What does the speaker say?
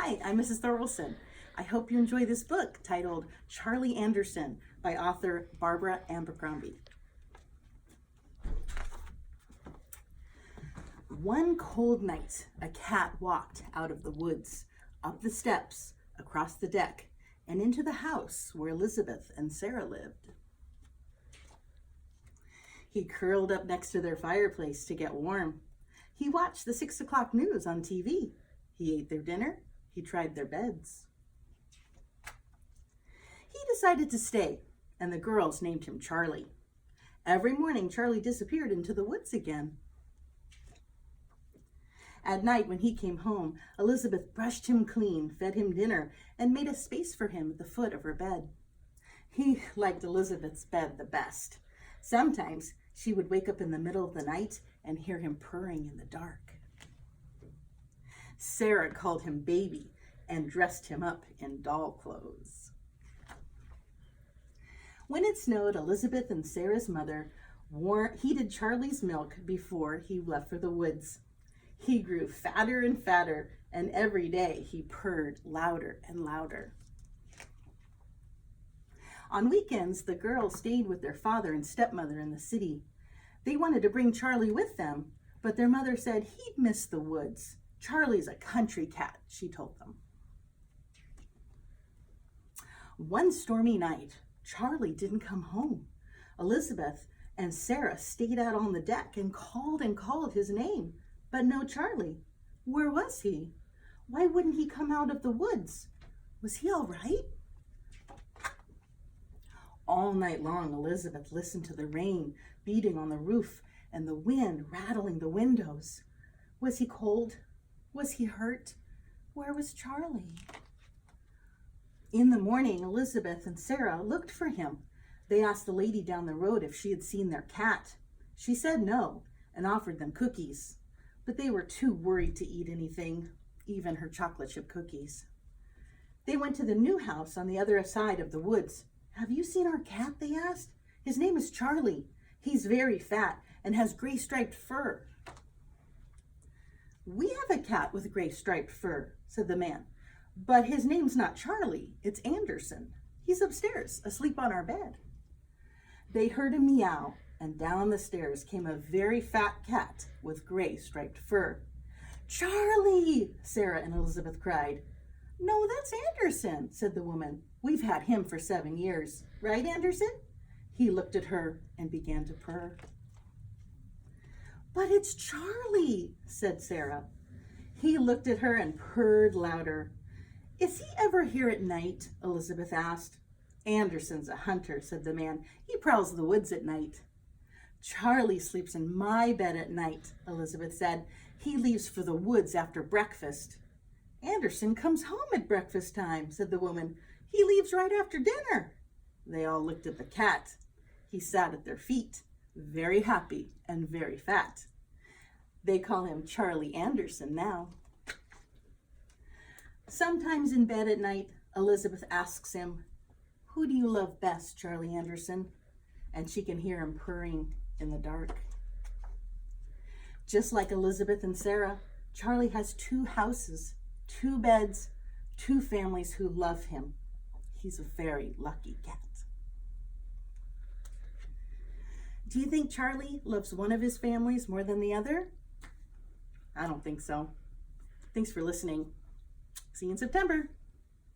Hi, I'm Mrs. Thorvilson. I hope you enjoy this book titled Charlie Anderson by author Barbara Abercrombie. One cold night, a cat walked out of the woods, up the steps, across the deck, and into the house where Elizabeth and Sarah lived. He curled up next to their fireplace to get warm. He watched the 6 o'clock news on TV. He ate their dinner. He tried their beds. He decided to stay, and the girls named him Charlie. Every morning, Charlie disappeared into the woods again. At night, when he came home, Elizabeth brushed him clean, fed him dinner, and made a space for him at the foot of her bed. He liked Elizabeth's bed the best. Sometimes she would wake up in the middle of the night and hear him purring in the dark. Sarah called him baby and dressed him up in doll clothes. When it snowed, Elizabeth and Sarah's mother heated Charlie's milk before he left for the woods. He grew fatter and fatter, and every day he purred louder and louder. On weekends, the girls stayed with their father and stepmother in the city. They wanted to bring Charlie with them, but their mother said he'd miss the woods. Charlie's a country cat, she told them. One stormy night, Charlie didn't come home. Elizabeth and Sarah stayed out on the deck and called his name, but no Charlie. Where was he? Why wouldn't he come out of the woods? Was he all right? All night long, Elizabeth listened to the rain beating on the roof and the wind rattling the windows. Was he cold? Was he hurt? Where was Charlie? In the morning, Elizabeth and Sarah looked for him. They asked the lady down the road if she had seen their cat. She said no and offered them cookies, but they were too worried to eat anything, even her chocolate chip cookies. They went to the new house on the other side of the woods. "Have you seen our cat?" they asked. "His name is Charlie. He's very fat and has gray striped fur." "We have a cat with gray striped fur," said the man, "but his name's not Charlie, it's Anderson. He's upstairs, asleep on our bed." They heard a meow, and down the stairs came a very fat cat with gray striped fur. "Charlie!" Sarah and Elizabeth cried. "No, that's Anderson," said the woman. "We've had him for 7 years. Right, Anderson?" He looked at her and began to purr. "But it's Charlie," said Sarah. He looked at her and purred louder. "Is he ever here at night?" Elizabeth asked. "Anderson's a hunter," said the man. "He prowls the woods at night." "Charlie sleeps in my bed at night," Elizabeth said. "He leaves for the woods after breakfast." "Anderson comes home at breakfast time," said the woman. "He leaves right after dinner." They all looked at the cat. He sat at their feet, very happy and very fat. They call him Charlie Anderson now. Sometimes in bed at night, Elizabeth asks him, "Who do you love best, Charlie Anderson?" And she can hear him purring in the dark. Just like Elizabeth and Sarah, Charlie has 2 houses, 2 beds, 2 families who love him. He's a very lucky cat. Do you think Charlie loves one of his families more than the other? I don't think so. Thanks for listening. See you in September.